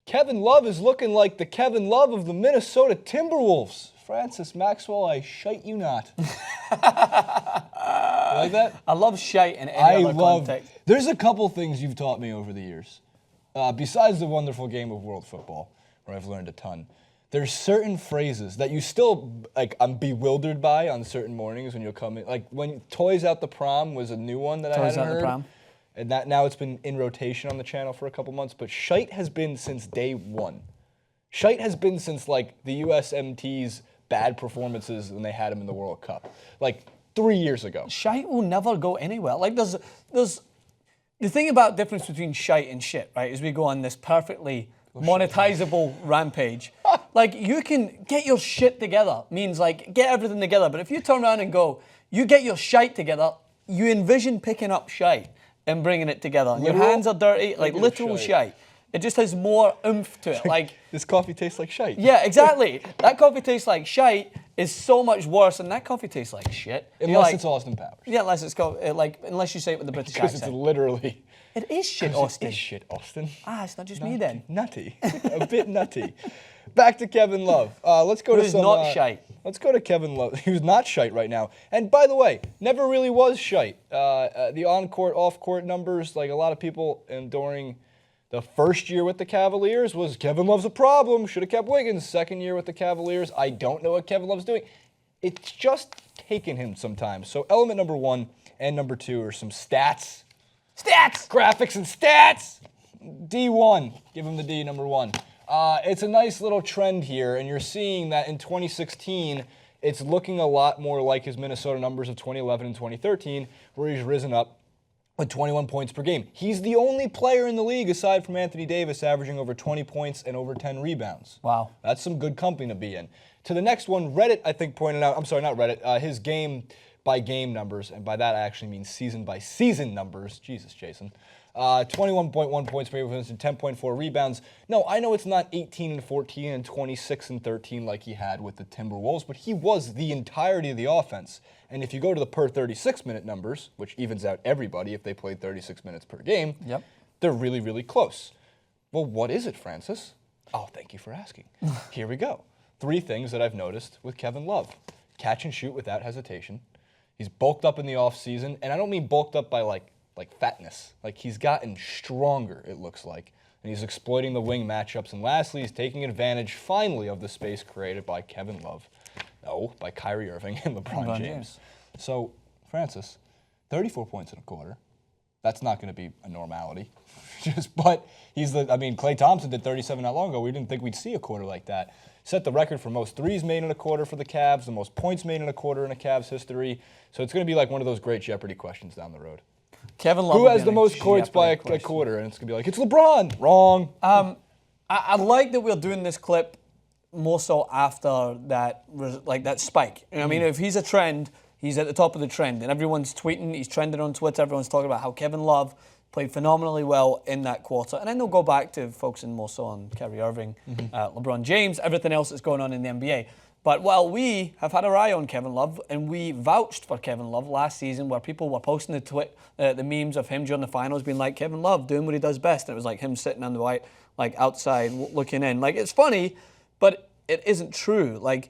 Kevin Love is looking like the Kevin Love of the Minnesota Timberwolves. Francis Maxwell, I shite you not. You like that? I love shite in any other context. There's a couple things you've taught me over the years. Besides the wonderful game of world football, where I've learned a ton, there's certain phrases that you still, like, I'm bewildered by on certain mornings when you'll come in. Like, when Toys Out the Prom was a new one that I hadn't heard. Toys Out the Prom. And that now it's been in rotation on the channel for a couple months, but shite has been since day one. Shite has been since, like, the USMT's bad performances when they had him in the World Cup. Like, 3 years ago. Shite will never go anywhere. Like, there's the thing about the difference between shite and shit, right, is we go on this perfectly monetizable rampage. Like, you can get your shit together, means, like, get everything together. But if you turn around and go, you get your shite together, you envision picking up shite and bringing it together. And your hands are dirty, like literal shite. It just has more oomph to it. Like, this coffee tastes like shite. Yeah, exactly. That coffee tastes like shite is so much worse than that coffee tastes like shit. Unless it's Austin Powers. Yeah, unless it's unless you say it with the British accent. Because it's literally. It is shit, Austin. It is shit, Austin. It's not just me then. Nutty. A bit nutty. Back to Kevin Love. Let's go to some. Not shite. Let's go to Kevin Love. He was not shite right now. And by the way, never really was shite. The on-court, off-court numbers, like a lot of people during the first year with the Cavaliers was Kevin Love's a problem. Should have kept Wiggins. Second year with the Cavaliers, I don't know what Kevin Love's doing. It's just taken him some time. So element number 1 and number 2 are some stats. Stats! Graphics and stats! D1. Give him the D, number 1. It's a nice little trend here, and you're seeing that in 2016, it's looking a lot more like his Minnesota numbers of 2011 and 2013, where he's risen up with 21 points per game. He's the only player in the league, aside from Anthony Davis, averaging over 20 points and over 10 rebounds. Wow. That's some good company to be in. To the next one, Reddit, I think, pointed out, I'm sorry, not Reddit, his game-by-game numbers, and by that I actually mean season-by-season numbers. Jesus, Jason. 21.1 points per game and 10.4 rebounds. No, I know it's not 18 and 14 and 26 and 13 like he had with the Timberwolves, but he was the entirety of the offense. And if you go to the per 36-minute numbers, which evens out everybody if they played 36 minutes per game, they're really, really close. Well, what is it, Francis? Oh, thank you for asking. Here we go. 3 things that I've noticed with Kevin Love. Catch and shoot without hesitation. He's bulked up in the offseason, and I don't mean bulked up by like fatness. Like, he's gotten stronger, it looks like. And he's exploiting the wing matchups. And lastly, he's taking advantage, finally, of the space created by Kevin Love. No, by Kyrie Irving and LeBron James. So, Francis, 34 points in a quarter. That's not going to be a normality. But Klay Thompson did 37 not long ago. We didn't think we'd see a quarter like that. Set the record for most threes made in a quarter for the Cavs, the most points made in a quarter in a Cavs history. So it's going to be like one of those great Jeopardy questions down the road. Kevin Love. Who has the most points by a quarter? And it's going to be like, it's LeBron. Wrong. I like that we're doing this clip more so after that spike. You know what I mean? If he's a trend, he's at the top of the trend. And everyone's tweeting, he's trending on Twitter, everyone's talking about how Kevin Love played phenomenally well in that quarter. And then they'll go back to focusing more so on Kyrie Irving, LeBron James, everything else that's going on in the NBA. But while we have had our eye on Kevin Love, and we vouched for Kevin Love last season, where people were posting the memes of him during the finals being like, Kevin Love doing what he does best. And it was like him sitting on the white, like outside looking in. Like, it's funny, but it isn't true. Like,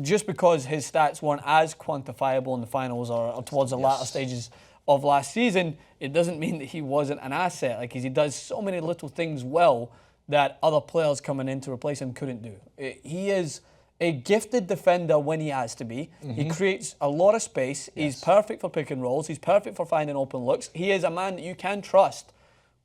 just because his stats weren't as quantifiable in the finals or towards the latter stages of last season, it doesn't mean that he wasn't an asset. Like, he does so many little things well that other players coming in to replace him couldn't do. He is a gifted defender when he has to be. He creates a lot of space. He's perfect for pick and rolls. He's perfect for finding open looks. He is a man that you can trust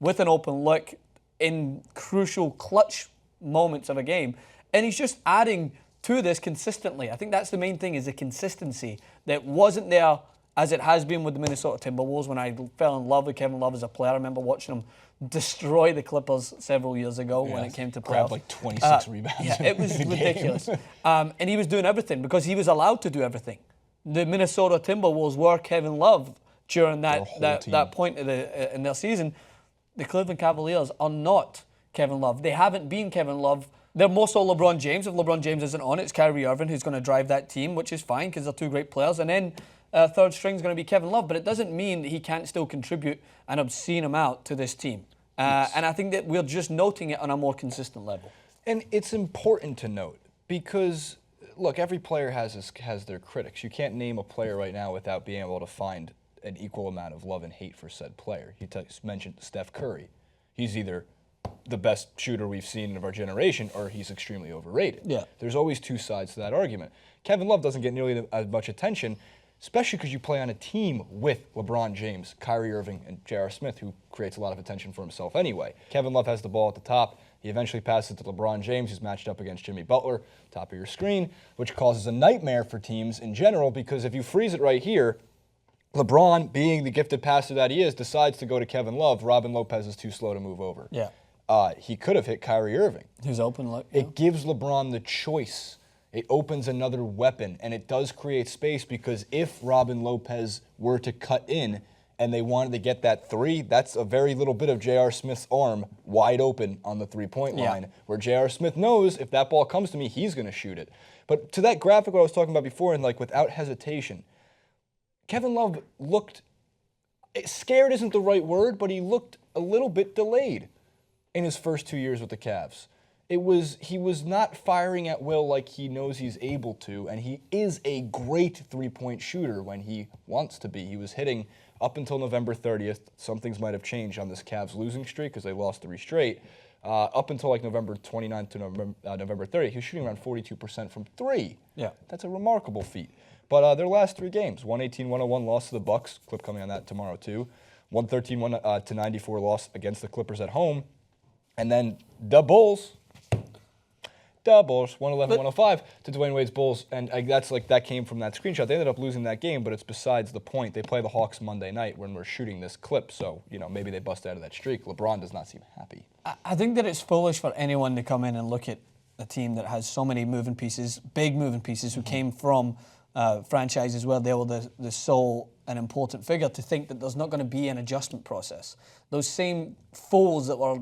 with an open look in crucial clutch moments of a game. And he's just adding to this consistently. I think that's the main thing, is the consistency that wasn't there as it has been with the Minnesota Timberwolves. When I fell in love with Kevin Love as a player, I remember watching him destroy the Clippers several years ago when it came to playoffs. Grabbed like 26 rebounds. Yeah, it was ridiculous. And he was doing everything because he was allowed to do everything. The Minnesota Timberwolves were Kevin Love during that point in their season. The Cleveland Cavaliers are not Kevin Love. They haven't been Kevin Love. They're more so LeBron James. If LeBron James isn't on, it's Kyrie Irving who's going to drive that team, which is fine because they're two great players. And then third string is going to be Kevin Love. But it doesn't mean that he can't still contribute an obscene amount to this team. And I think that we're just noting it on a more consistent level. And it's important to note because, look, every player has their critics. You can't name a player right now without being able to find an equal amount of love and hate for said player. He mentioned Steph Curry. He's either the best shooter we've seen of our generation or he's extremely overrated. Yeah. There's always two sides to that argument. Kevin Love doesn't get nearly as much attention, especially because you play on a team with LeBron James, Kyrie Irving, and J.R. Smith, who creates a lot of attention for himself anyway. Kevin Love has the ball at the top. He eventually passes it to LeBron James, who's matched up against Jimmy Butler, top of your screen, which causes a nightmare for teams in general because if you freeze it right here, LeBron, being the gifted passer that he is, decides to go to Kevin Love. Robin Lopez is too slow to move over. Yeah. He could have hit Kyrie Irving. Who's open? It gives LeBron the choice. It opens another weapon, and it does create space because if Robin Lopez were to cut in and they wanted to get that three, that's a very little bit of J.R. Smith's arm wide open on the three-point line, where J.R. Smith knows if that ball comes to me, he's going to shoot it. But to that graphic what I was talking about before, and like without hesitation, Kevin Love looked, scared isn't the right word, but he looked a little bit delayed in his first 2 years with the Cavs. He was not firing at will like he knows he's able to, and he is a great three-point shooter when he wants to be. He was hitting up until November 30th. Some things might have changed on this Cavs losing streak because they lost 3 straight. Up until like November 29th to November 30th, he was shooting around 42% from three. Yeah. That's a remarkable feat. But their last 3 games, 118-101 loss to the Bucks, clip coming on that tomorrow too. 113-94 loss against the Clippers at home. And then the Bulls, 111-105 to Dwayne Wade's Bulls. And that came from that screenshot. They ended up losing that game, but it's besides the point. They play the Hawks Monday night when we're shooting this clip. So, maybe they bust out of that streak. LeBron does not seem happy. I think that it's foolish for anyone to come in and look at a team that has so many moving pieces, big moving pieces, who came from franchises where they were the sole and important figure, to think that there's not going to be an adjustment process. Those same fools that were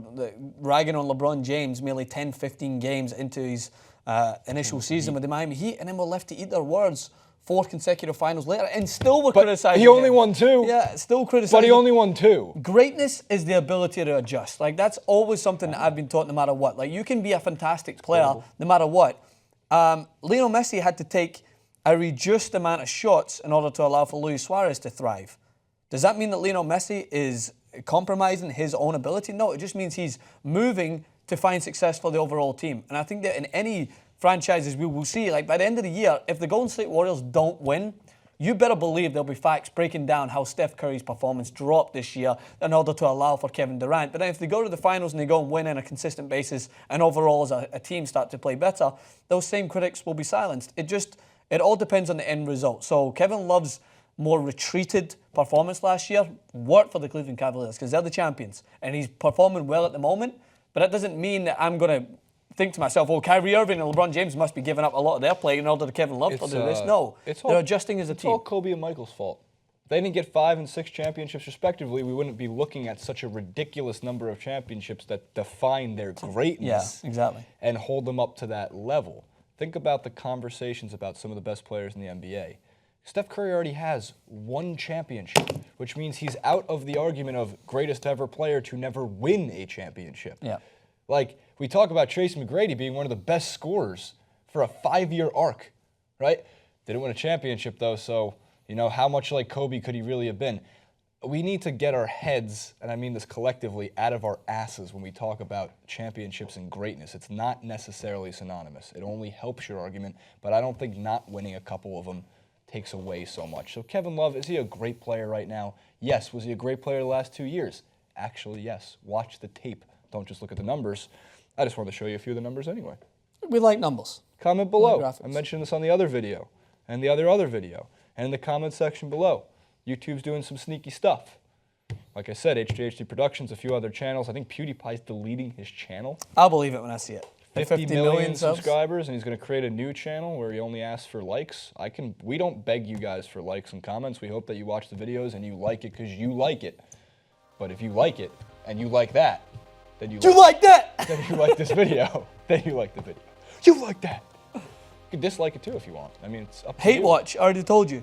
ragging on LeBron James merely 10, 15 games into his initial season with the Miami Heat, and then were left to eat their words 4 consecutive finals later, and still were criticizing he only him. won 2. Yeah, still criticizing. But he only won 2. Greatness is the ability to adjust. Like, that's always something that I've been taught no matter what. Like, you can be a fantastic player no matter what. Lionel Messi had to take a reduced amount of shots in order to allow for Luis Suarez to thrive. Does that mean that Lionel Messi is compromising his own ability? No, it just means he's moving to find success for the overall team. And I think that in any franchises we will see, like by the end of the year, if the Golden State Warriors don't win, you better believe there'll be facts breaking down how Steph Curry's performance dropped this year in order to allow for Kevin Durant. But then if they go to the finals and they go and win on a consistent basis, and overall as a team start to play better, those same critics will be silenced. It all depends on the end result. So Kevin Love's more retreated performance last year worked for the Cleveland Cavaliers because they're the champions. And he's performing well at the moment. But that doesn't mean that I'm going to think to myself, Kyrie Irving and LeBron James must be giving up a lot of their play in order to Kevin Love to do this. No, they're adjusting as a team. It's all Kobe and Michael's fault. If they didn't get 5 and 6 championships respectively, we wouldn't be looking at such a ridiculous number of championships that define their greatness. Yeah, exactly. And hold them up to that level. Think about the conversations about some of the best players in the NBA. Steph Curry already has 1 championship, which means he's out of the argument of greatest ever player to never win a championship. Yeah. Like, we talk about Tracy McGrady being one of the best scorers for a 5-year arc, right? Didn't win a championship, though, so, how much like Kobe could he really have been? We need to get our heads, and I mean this collectively, out of our asses when we talk about championships and greatness. It's not necessarily synonymous. It only helps your argument, but I don't think not winning a couple of them takes away so much. So Kevin Love, is he a great player right now? Yes. Was he a great player the last 2 years? Actually, yes. Watch the tape. Don't just look at the numbers. I just wanted to show you a few of the numbers anyway. We like numbers. Comment below. I mentioned this on the other video and the other video, and in the comment section below. YouTube's doing some sneaky stuff. Like I said, HJHD Productions, a few other channels. I think PewDiePie's deleting his channel. I'll believe it when I see it. 50 million subscribers, and he's going to create a new channel where he only asks for likes. We don't beg you guys for likes and comments. We hope that you watch the videos and you like it because you like it. But if you like it and you like that, then you like that. Then you like this video. Then you like the video. You like that. You can dislike it too if you want. I mean, it's up to you. Hate watch. I already told you.